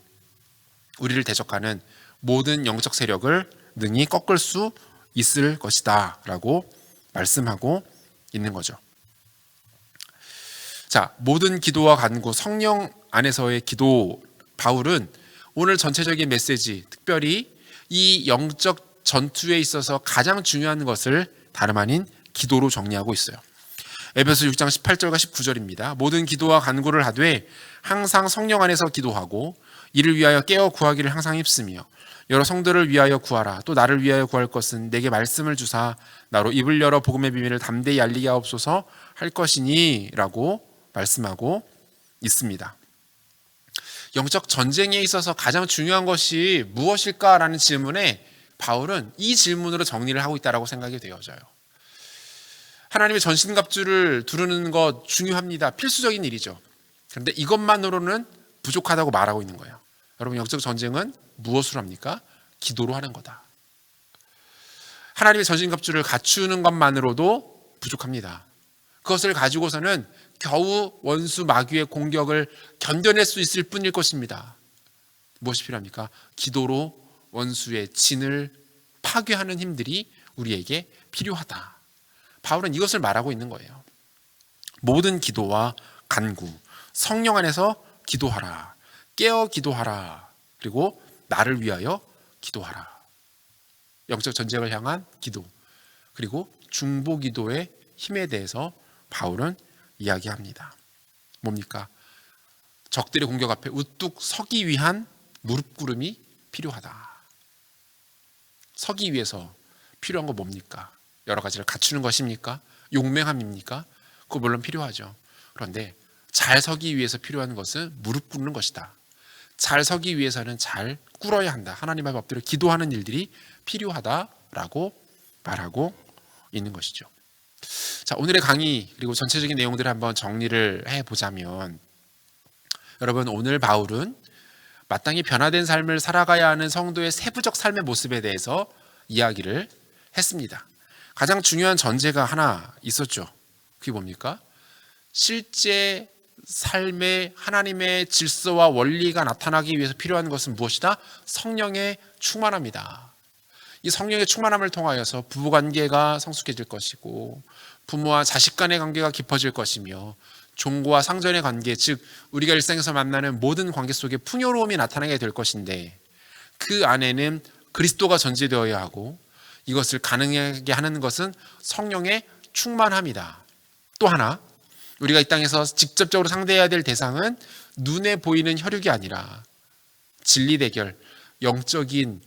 우리를 대적하는 모든 영적 세력을 능히 꺾을 수 있을 것이다 라고 말씀하고 있는 거죠. 자, 모든 기도와 간구, 성령 안에서의 기도, 바울은 오늘 전체적인 메시지, 특별히 이 영적 전투에 있어서 가장 중요한 것을 다름 아닌 기도로 정리하고 있어요. 에베소 6장 18절과 19절입니다. 모든 기도와 간구를 하되 항상 성령 안에서 기도하고 이를 위하여 깨어 구하기를 항상 힘쓰며 여러 성도를 위하여 구하라. 또 나를 위하여 구할 것은 내게 말씀을 주사 나로 입을 열어 복음의 비밀을 담대히 알리게 하옵소서 할 것이니 라고 말씀하고 있습니다. 영적 전쟁에 있어서 가장 중요한 것이 무엇일까라는 질문에 바울은 이 질문으로 정리를 하고 있다고 생각이 되어져요. 하나님의 전신갑주를 두르는 것 중요합니다. 필수적인 일이죠. 그런데 이것만으로는 부족하다고 말하고 있는 거예요. 여러분, 영적 전쟁은 무엇으로 합니까? 기도로 하는 거다. 하나님의 전신갑주를 갖추는 것만으로도 부족합니다. 그것을 가지고서는 겨우 원수 마귀의 공격을 견뎌낼 수 있을 뿐일 것입니다. 무엇이 필요합니까? 기도로 원수의 진을 파괴하는 힘들이 우리에게 필요하다. 바울은 이것을 말하고 있는 거예요. 모든 기도와 간구, 성령 안에서 기도하라. 깨어 기도하라. 그리고 나를 위하여 기도하라. 영적 전쟁을 향한 기도, 그리고 중보 기도의 힘에 대해서 바울은 이야기합니다. 뭡니까? 적들의 공격 앞에 우뚝 서기 위한 무릎 꿇음이 필요하다. 서기 위해서 필요한 거 뭡니까? 여러 가지를 갖추는 것입니까? 용맹함입니까? 그거 물론 필요하죠. 그런데 잘 서기 위해서 필요한 것은 무릎 꿇는 것이다. 잘 서기 위해서는 잘 꿇어야 한다. 하나님 앞에 엎드려 기도하는 일들이 필요하다라고 말하고 있는 것이죠. 자, 오늘의 강의 그리고 전체적인 내용들을 한번 정리를 해보자면, 여러분, 오늘 바울은 마땅히 변화된 삶을 살아가야 하는 성도의 세부적 삶의 모습에 대해서 이야기를 했습니다. 가장 중요한 전제가 하나 있었죠. 그게 뭡니까? 실제 삶의 하나님의 질서와 원리가 나타나기 위해서 필요한 것은 무엇이다? 성령의 충만함이다. 이 성령의 충만함을 통하여서 부부관계가 성숙해질 것이고, 부모와 자식 간의 관계가 깊어질 것이며, 종과 상전의 관계, 즉 우리가 일상에서 만나는 모든 관계 속에 풍요로움이 나타나게 될 것인데, 그 안에는 그리스도가 전제되어야 하고, 이것을 가능하게 하는 것은 성령의 충만함이다. 또 하나, 우리가 이 땅에서 직접적으로 상대해야 될 대상은 눈에 보이는 혈육이 아니라 진리 대결, 영적인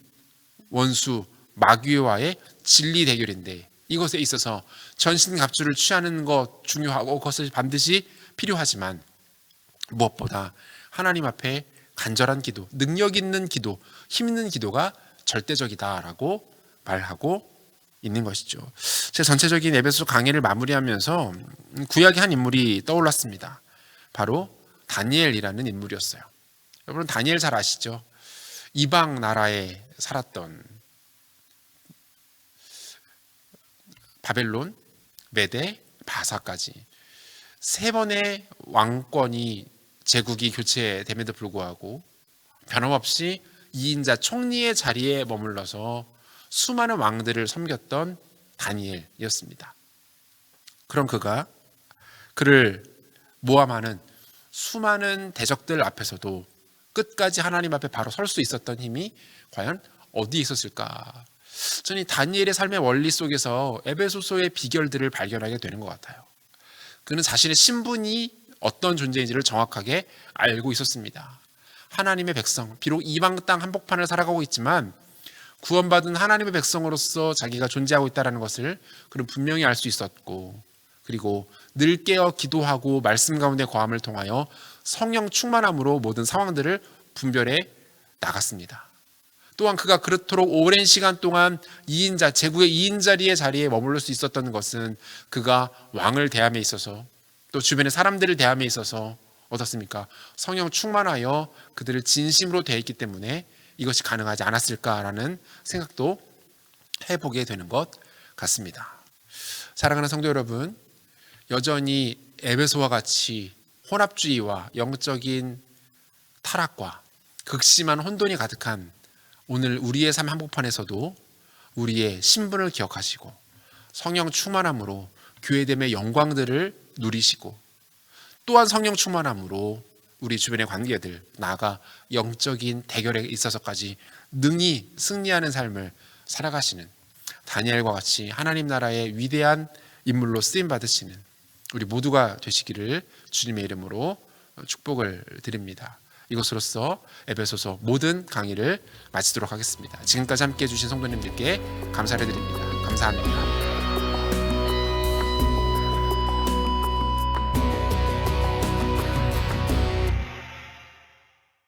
원수 마귀와의 진리 대결인데, 이것에 있어서 전신갑주를 취하는 것 중요하고 그것을 반드시 필요하지만, 무엇보다 하나님 앞에 간절한 기도, 능력 있는 기도, 힘 있는 기도가 절대적이다라고 말하고 있는 것이죠. 제 전체적인 에베소 강의를 마무리하면서 구약의 한 인물이 떠올랐습니다. 바로 다니엘이라는 인물이었어요. 여러분, 다니엘 잘 아시죠? 이방 나라에 살았던, 바벨론, 메데, 바사까지 3번의 왕권이 제국이 교체됨에도 불구하고 변함없이 2인자 총리의 자리에 머물러서 수많은 왕들을 섬겼던 다니엘이었습니다. 그럼 그를 모함하는 수많은 대적들 앞에서도 끝까지 하나님 앞에 바로 설 수 있었던 힘이 과연 어디에 있었을까? 저는 이 다니엘의 삶의 원리 속에서 에베소서의 비결들을 발견하게 되는 것 같아요. 그는 자신의 신분이 어떤 존재인지를 정확하게 알고 있었습니다. 하나님의 백성, 비록 이방 땅 한복판을 살아가고 있지만 구원받은 하나님의 백성으로서 자기가 존재하고 있다는 것을 그는 분명히 알 수 있었고, 그리고 늘 깨어 기도하고 말씀 가운데 거함을 통하여 성령 충만함으로 모든 상황들을 분별해 나갔습니다. 또한 그가 그렇도록 오랜 시간 동안 2인자, 제국의 2인자리의 자리에 머물러 수 있었던 것은 그가 왕을 대함에 있어서, 또 주변의 사람들을 대함에 있어서 어떻습니까? 성령 충만하여 그들을 진심으로 대했기 때문에 이것이 가능하지 않았을까라는 생각도 해보게 되는 것 같습니다. 사랑하는 성도 여러분, 여전히 에베소와 같이 혼합주의와 영적인 타락과 극심한 혼돈이 가득한 오늘 우리의 삶 한복판에서도 우리의 신분을 기억하시고 성령 충만함으로 교회됨의 영광들을 누리시고, 또한 성령 충만함으로 우리 주변의 관계들, 나아가 영적인 대결에 있어서까지 능히 승리하는 삶을 살아가시는 다니엘과 같이 하나님 나라의 위대한 인물로 쓰임 받으시는 우리 모두가 되시기를 주님의 이름으로 축복을 드립니다. 이것으로써 에베소서 모든 강의를 마치도록 하겠습니다. 지금까지 함께해 주신 성도님들께 감사를 드립니다. 감사합니다.